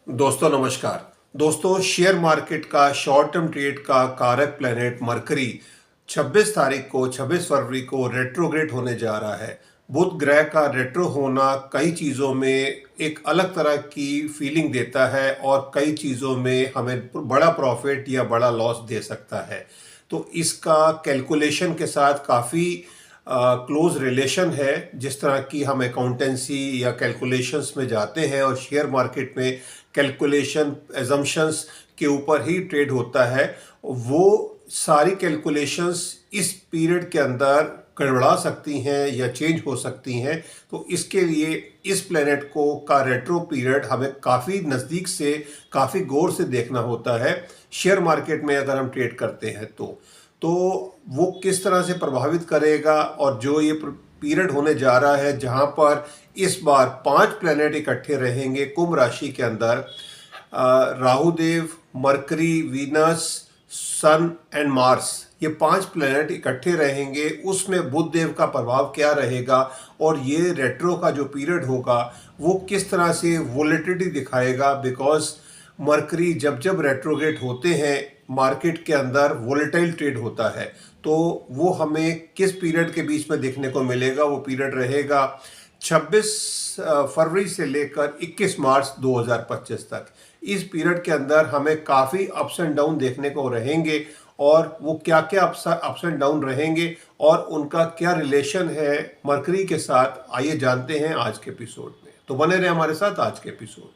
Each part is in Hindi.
दोस्तों नमस्कार। दोस्तों, शेयर मार्केट का शॉर्ट टर्म ट्रेड का कारक प्लैनेट मरकरी 26 फरवरी को रेट्रोग्रेड होने जा रहा है। बुध ग्रह का रेट्रो होना कई चीज़ों में एक अलग तरह की फीलिंग देता है और कई चीज़ों में हमें बड़ा प्रॉफिट या बड़ा लॉस दे सकता है। तो इसका कैलकुलेशन के साथ काफ़ी क्लोज रिलेशन है। जिस तरह की हम अकाउंटेंसी या कैलकुलेशंस में जाते हैं और शेयर मार्केट में कैलकुलेशन एजम्पशंस के ऊपर ही ट्रेड होता है, वो सारी कैलकुलेशंस इस पीरियड के अंदर गड़बड़ा सकती हैं या चेंज हो सकती हैं। तो इसके लिए इस प्लेनेट को का रेट्रो पीरियड हमें काफ़ी नज़दीक से, काफ़ी गौर से देखना होता है शेयर मार्केट में अगर हम ट्रेड करते हैं तो वो किस तरह से प्रभावित करेगा। और जो ये पीरियड होने जा रहा है जहां पर इस बार 5 प्लैनेट इकट्ठे रहेंगे कुंभ राशि के अंदर, Rahudev, Mercury, Venus, Sun and Mars, ये 5 प्लैनेट इकट्ठे रहेंगे। उसमें बुध देव का प्रभाव क्या रहेगा और ये रेट्रो का जो पीरियड होगा वो किस तरह से वोलेटिलिटी दिखाएगा। बिकॉज मरकरी जब जब रेट्रोग्रेड होते हैं मार्केट के अंदर वोलेटाइल ट्रेड होता है, तो वो हमें किस पीरियड के बीच में देखने को मिलेगा। वो पीरियड रहेगा 26 फरवरी से लेकर 21 मार्च 2025 तक। इस पीरियड के अंदर हमें काफ़ी अप्स एंड डाउन देखने को रहेंगे और वो क्या क्या अप्स एंड डाउन रहेंगे और उनका क्या रिलेशन है मरकरी के साथ, आइए जानते हैं आज के एपिसोड में। तो बने रहे हमारे साथ आज के एपिसोड में।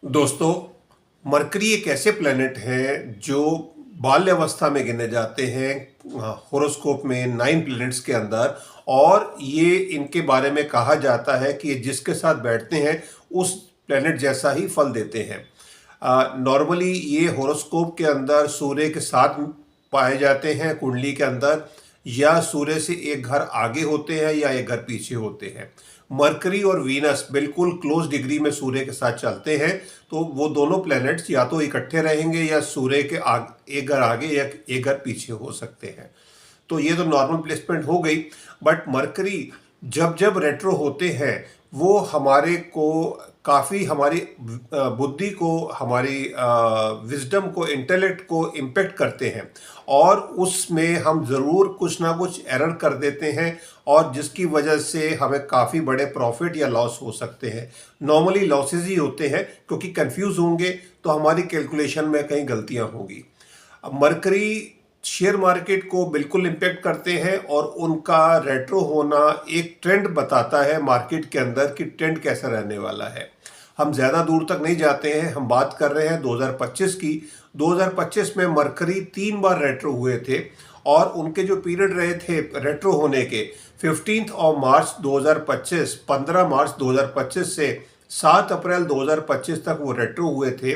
दोस्तों, मरकरी एक ऐसे प्लैनेट है जो बाल्यावस्था में गिने जाते हैं होरोस्कोप में 9 प्लैनेट्स के अंदर, और ये इनके बारे में कहा जाता है कि ये जिसके साथ बैठते हैं उस प्लैनेट जैसा ही फल देते हैं। नॉर्मली ये होरोस्कोप के अंदर सूर्य के साथ पाए जाते हैं कुंडली के अंदर, या सूर्य से एक घर आगे होते हैं या एक घर पीछे होते हैं। मरकरी और वीनस बिल्कुल क्लोज डिग्री में सूर्य के साथ चलते हैं, तो वो दोनों प्लैनेट्स या तो इकट्ठे रहेंगे या सूर्य के एक घर आगे या एक घर पीछे हो सकते हैं। तो ये तो नॉर्मल प्लेसमेंट हो गई। बट मरकरी जब जब रेट्रो होते हैं वो हमारे को काफ़ी, हमारी बुद्धि को, हमारी विजडम को, इंटेलेक्ट को इम्पेक्ट करते हैं और उसमें हम ज़रूर कुछ ना कुछ एरर कर देते हैं और जिसकी वजह से हमें काफ़ी बड़े प्रॉफिट या लॉस हो सकते हैं। नॉर्मली लॉसेस ही होते हैं क्योंकि कंफ्यूज होंगे तो हमारी कैलकुलेशन में कहीं गलतियां होंगी। मरकरी शेयर मार्केट को बिल्कुल इम्पेक्ट करते हैं और उनका रेट्रो होना एक ट्रेंड बताता है मार्केट के अंदर कि ट्रेंड कैसा रहने वाला है। हम ज़्यादा दूर तक नहीं जाते हैं, हम बात कर रहे हैं 2025 की। 2025 में मरकरी 3 बार रेट्रो हुए थे और उनके जो पीरियड रहे थे रेट्रो होने के 15 मार्च 2025, 15 मार्च 2025 से 7 अप्रैल 2025 तक वो रेट्रो हुए थे।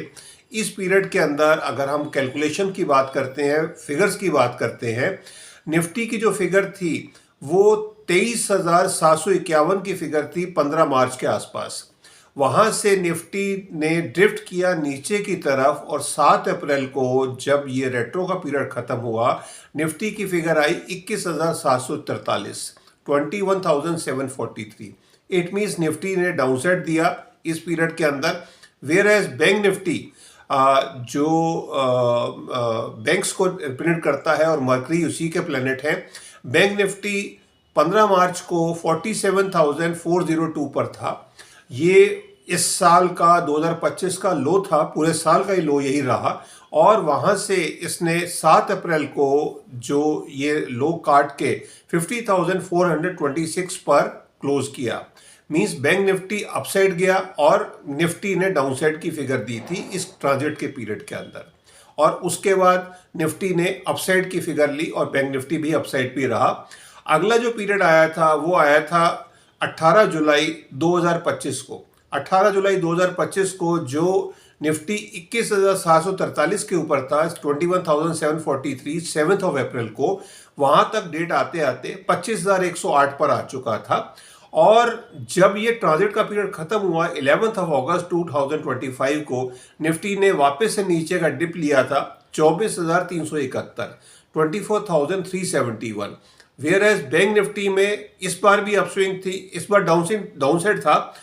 इस पीरियड के अंदर अगर हम कैलकुलेशन की बात करते हैं, फिगर्स की बात करते हैं, निफ्टी की जो फिगर थी वो 23,751 की फिगर थी 15 मार्च के आसपास। वहां से निफ्टी ने ड्रिफ्ट किया नीचे की तरफ और 7 अप्रैल को जब ये रेट्रो का पीरियड खत्म हुआ, निफ्टी की figure I 21,743, 21,743। It means Nifty ने डाउनसाइड दिया इस पीरियड के अंदर। वेयर एज बैंक निफ्टी जो बैंक्स को रिप्रेजेंट करता है और मरकरी उसी के प्लैनेट है, बैंक निफ्टी 15 मार्च को 47,402 पर था। ये इस साल का 2025 का लो था, पूरे साल का ही लो यही रहा और वहां से इसने 7 अप्रैल को जो ये लो काट के 50,426 पर क्लोज किया। मींस बैंक निफ्टी अपसाइड गया और निफ्टी ने डाउनसाइड की फिगर दी थी इस ट्रांजिट के पीरियड के अंदर, और उसके बाद निफ्टी ने अपसाइड की फिगर ली और बैंक निफ्टी भी अपसाइड भी रहा। अगला जो पीरियड आया था वो आया था 18 जुलाई 2025 को। 18 जुलाई 2025 को जो निफ्टी 21,743 के ऊपर था, 21,743, 7 अप्रैल को, वहां तक डेट आते आते 25,108 पर आ चुका था। और जब ये ट्रांजिट का पीरियड खत्म हुआ 11 अगस्त 2025 को, निफ्टी ने वापस से नीचे का डिप लिया था 24,371। 24,371। वेयर एज बैंक निफ्टी में इस बार भी अपस्विंग थी, इस बार डाउनसाइड था।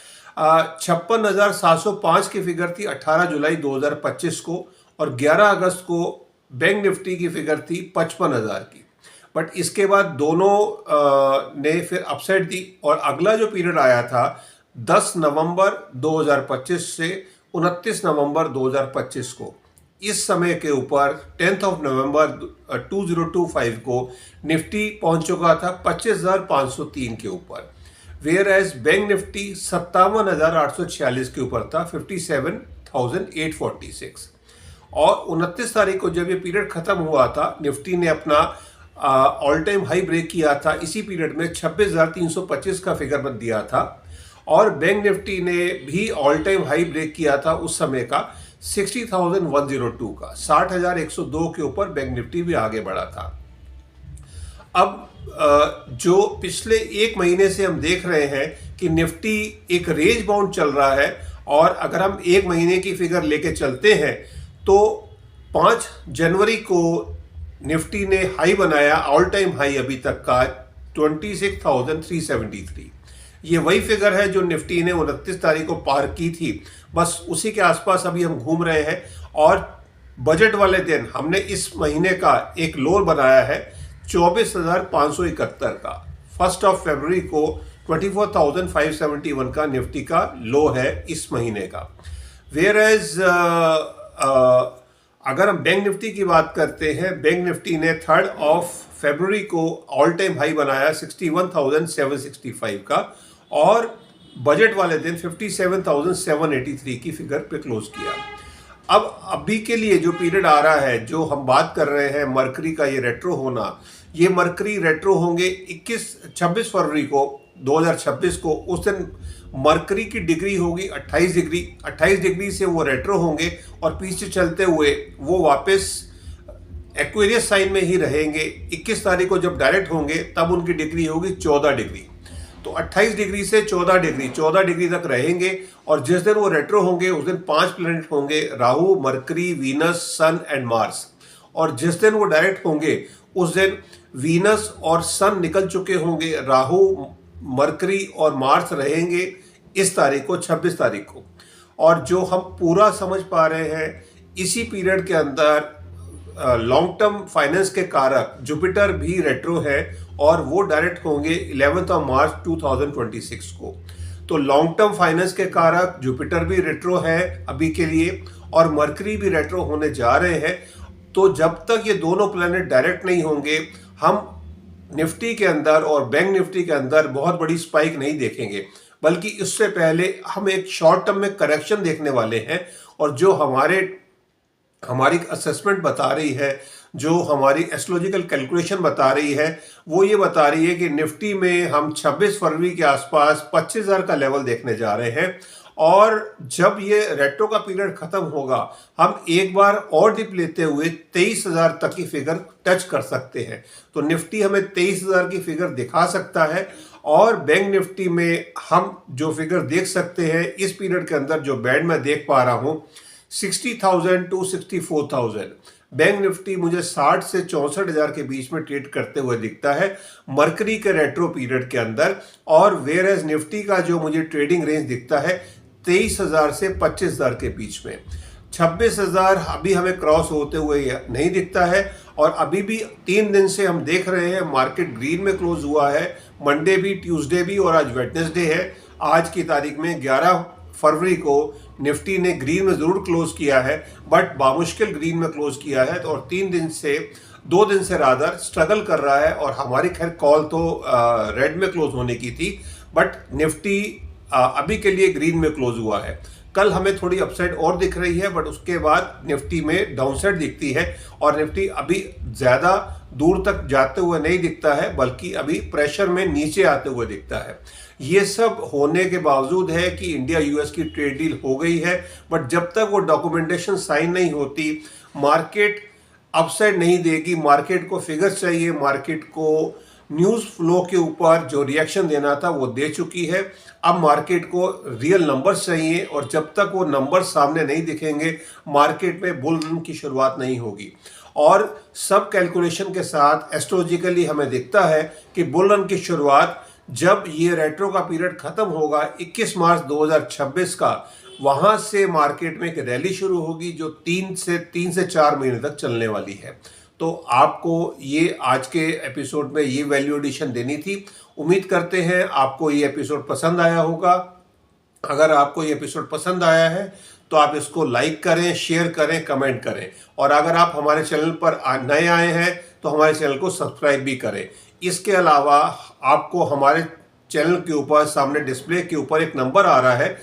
56,705 की फिगर थी 18 जुलाई 2025 को, और 11 अगस्त को बैंक निफ्टी की फिगर थी 55,000 की। बट इसके बाद दोनों ने फिर अपसाइड दी, और अगला जो पीरियड आया था 10 नवंबर 2025 से 29 नवंबर 2025 को, इस समय के ऊपर 10 नवंबर 2025 को निफ्टी पहुंच चुका था 25,503 के ऊपर। वेयर एज बैंक निफ्टी 57,846 के ऊपर था, 57,846। और 29 तारीख को जब ये पीरियड खत्म हुआ था, निफ्टी ने अपना ऑल टाइम हाई ब्रेक किया था। इसी पीरियड में 26,325 का फिगर बन दिया था, और बैंक निफ्टी ने भी ऑल टाइम हाई ब्रेक किया था उस समय का 60,102 का, 60,102 के ऊपर बैंक निफ्टी भी आगे बढ़ा था। अब जो पिछले एक महीने से हम देख रहे हैं कि निफ्टी एक रेंज बाउंड चल रहा है, और अगर हम एक महीने की फिगर लेके चलते हैं तो 5 जनवरी को निफ्टी ने हाई बनाया, ऑल टाइम हाई अभी तक का 26,373। ये वही फिगर है जो निफ्टी ने 29 तारीख को पार की थी, बस उसी के आसपास अभी हम घूम रहे हैं। और बजट वाले दिन हमने इस महीने का एक लो बनाया है 24,571 का। 1 फरवरी को 24,571 का निफ्टी का लो है इस महीने का। वेयर एज अगर हम बैंक निफ्टी की बात करते हैं, बैंक निफ्टी ने 3 फरवरी को ऑल टाइम हाई बनाया 61,765 का, और बजट वाले दिन 57,783 की फिगर पे क्लोज किया। अब अभी के लिए जो पीरियड आ रहा है, जो हम बात कर रहे हैं मरकरी का ये रेट्रो होना, ये मरकरी रेट्रो होंगे 26 फरवरी को 2026 को। उस दिन मरकरी की डिग्री होगी 28 डिग्री, 28 डिग्री से वो रेट्रो होंगे, और पीछे चलते हुए वो वापस एक्वेरियस साइन में ही रहेंगे। 21 तारीख को जब डायरेक्ट होंगे तब उनकी डिग्री होगी 14 डिग्री। तो 28 डिग्री से 14 डिग्री तक रहेंगे, और जिस दिन वो रेट्रो होंगे उस दिन 5 प्लैनेट होंगे, Rahu, Mercury, Venus, Sun and Mars. और जिस दिन वो डायरेक्ट होंगे उस दिन वीनस और सन निकल चुके होंगे, राहु, मरकरी और मार्स रहेंगे इस तारीख को, 26 तारीख को। और जो हम पूरा समझ पा रहे हैं, इसी पीरियड के अंदर लॉन्ग टर्म फाइनेंस के कारक जुपिटर भी रेट्रो है, और वो डायरेक्ट होंगे 11 मार्च 2026 को। तो लॉन्ग टर्म फाइनेंस के कारक जुपिटर भी रेट्रो है अभी के लिए, और मरकरी भी रेट्रो होने जा रहे हैं। तो जब तक ये दोनों प्लैनेट डायरेक्ट नहीं होंगे, हम निफ्टी के अंदर और बैंक निफ्टी के अंदर बहुत बड़ी स्पाइक नहीं देखेंगे, बल्कि इससे पहले हम एक शॉर्ट टर्म में करेक्शन देखने वाले हैं। और जो हमारी असेसमेंट बता रही है, जो हमारी एस्ट्रोलॉजिकल कैलकुलेशन बता रही है, वो ये बता रही है कि निफ्टी में हम 26 फरवरी के आसपास 25,000 का लेवल देखने जा रहे हैं। और जब ये रेट्रो का पीरियड खत्म होगा, हम एक बार और डिप लेते हुए 23,000 तक की फिगर टच कर सकते हैं। तो निफ्टी हमें 23,000 की फिगर दिखा सकता है, और बैंक निफ्टी में हम जो फिगर देख सकते हैं इस पीरियड के अंदर, जो बैंड मैं देख पा रहा हूं 60,000 टू 64,000। बैंक निफ्टी मुझे 60 से 64,000 के बीच में ट्रेड करते हुए दिखता है मरकरी के रेट्रो पीरियड के अंदर। और वेयर एज निफ्टी का जो मुझे ट्रेडिंग रेंज दिखता है 23,000 से 25,000 के बीच में। 26,000 अभी हमें क्रॉस होते हुए नहीं दिखता है, और अभी भी 3 दिन से हम देख रहे हैं मार्केट ग्रीन में क्लोज हुआ है। मंडे भी, ट्यूसडे भी, और आज वेडनेसडे है। आज की तारीख में 11 फरवरी को निफ्टी ने ग्रीन में जरूर क्लोज किया है, बट बामुश्किल ग्रीन में क्लोज किया है। और 2 दिन से रादर स्ट्रगल कर रहा है। और हमारी खैर कॉल तो रेड में क्लोज होने की थी, बट निफ्टी अभी के लिए ग्रीन में क्लोज हुआ है। कल हमें थोड़ी अपसाइड और दिख रही है, बट उसके बाद निफ्टी में डाउनसाइड दिखती है, और निफ्टी अभी ज्यादा दूर तक जाते हुए नहीं दिखता है, बल्कि अभी प्रेशर में नीचे आते हुए दिखता है। ये सब होने के बावजूद है कि इंडिया यूएस की ट्रेड डील हो गई है, बट जब तक वो डॉक्यूमेंटेशन साइन नहीं होती, मार्केट अपसाइड नहीं देगी। मार्केट को फिगर्स चाहिए, मार्केट को न्यूज़ फ्लो के ऊपर जो रिएक्शन देना था वो दे चुकी है। अब मार्केट को रियल नंबर्स चाहिए, और जब तक वो नंबर्स सामने नहीं दिखेंगे, मार्केट में बुल रन की शुरुआत नहीं होगी। और सब कैलकुलेशन के साथ एस्ट्रोलॉजिकली हमें दिखता है कि बुल रन की शुरुआत जब ये रेट्रो का पीरियड खत्म होगा 21 मार्च 2026 का, वहां से मार्केट में एक रैली शुरू होगी जो 3 से 4 महीने तक चलने वाली है। तो आपको ये आज के एपिसोड में ये वैल्यू एडिशन देनी थी। उम्मीद करते हैं आपको ये एपिसोड पसंद आया होगा। अगर आपको ये एपिसोड पसंद आया है तो आप इसको लाइक करें, शेयर करें, कमेंट करें, और अगर आप हमारे चैनल पर नए आए हैं तो हमारे चैनल को सब्सक्राइब भी करें। इसके अलावा आपको हमारे चैनल के ऊपर सामने डिस्प्ले के ऊपर एक नंबर आ रहा है।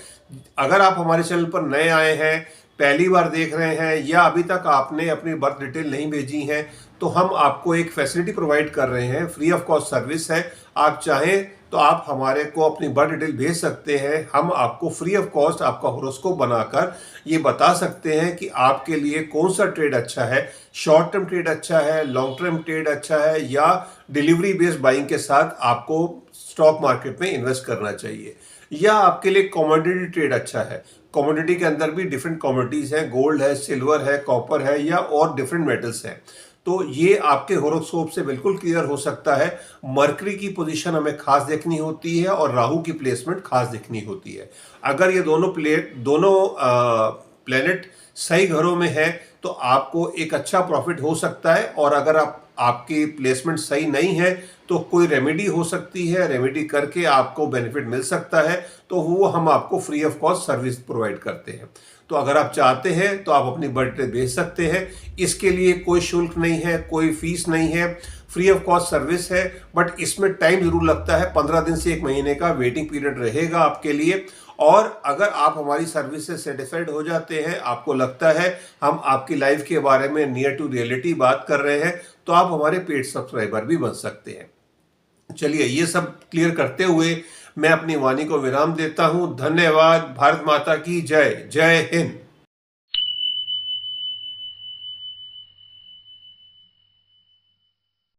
अगर आप हमारे चैनल पर नए आए हैं, पहली बार देख रहे हैं, या अभी तक आपने अपनी बर्थ डिटेल नहीं भेजी है, तो हम आपको एक फैसिलिटी प्रोवाइड कर रहे हैं, फ्री ऑफ कॉस्ट सर्विस है। आप चाहें तो आप हमारे को अपनी बर्थ डिटेल भेज सकते हैं। हम आपको फ्री ऑफ कॉस्ट आपका होरोस्कोप बनाकर ये बता सकते हैं कि आपके लिए कौन सा ट्रेड अच्छा है, शॉर्ट टर्म ट्रेड अच्छा है, लॉन्ग टर्म ट्रेड अच्छा है, या डिलीवरी बेस्ड बाइंग के साथ आपको स्टॉक मार्केट में इन्वेस्ट करना चाहिए, या आपके लिए कमोडिटी ट्रेड अच्छा है। कमोडिटी के अंदर भी डिफरेंट कमोडिटीज हैं, गोल्ड है, सिल्वर है, कॉपर है, या और डिफरेंट मेटल्स हैं। तो ये आपके होरोस्कोप से बिल्कुल क्लियर हो सकता है। मरकरी की पोजीशन हमें खास देखनी होती है और राहु की प्लेसमेंट खास देखनी होती है। अगर ये दोनों प्लेनेट सही घरों में है तो आपको एक अच्छा प्रॉफिट हो सकता है, और अगर आपकी प्लेसमेंट सही नहीं है तो कोई रेमेडी हो सकती है, रेमेडी करके आपको बेनिफिट मिल सकता है, तो वो हम आपको free of cost service provide करते हैं। तो अगर आप चाहते हैं तो आप अपनी बर्थ डिटेल भेज सकते हैं। इसके लिए कोई शुल्क नहीं है, कोई फीस नहीं है, फ्री ऑफ कॉस्ट सर्विस है। बट इसमें टाइम जरूर लगता है, 15 दिन से 1 महीने का वेटिंग पीरियड रहेगा आपके लिए। और अगर आप हमारी सर्विस से सेटिस्फाइड हो जाते हैं, आपको लगता है हम आपकी लाइफ के बारे में नियर टू रियलिटी बात कर रहे हैं, तो आप हमारे पेड सब्सक्राइबर भी बन सकते हैं। चलिए, ये सब क्लियर करते हुए मैं अपनी वाणी को विराम देता हूं। धन्यवाद। भारत माता की जय। जय हिंद।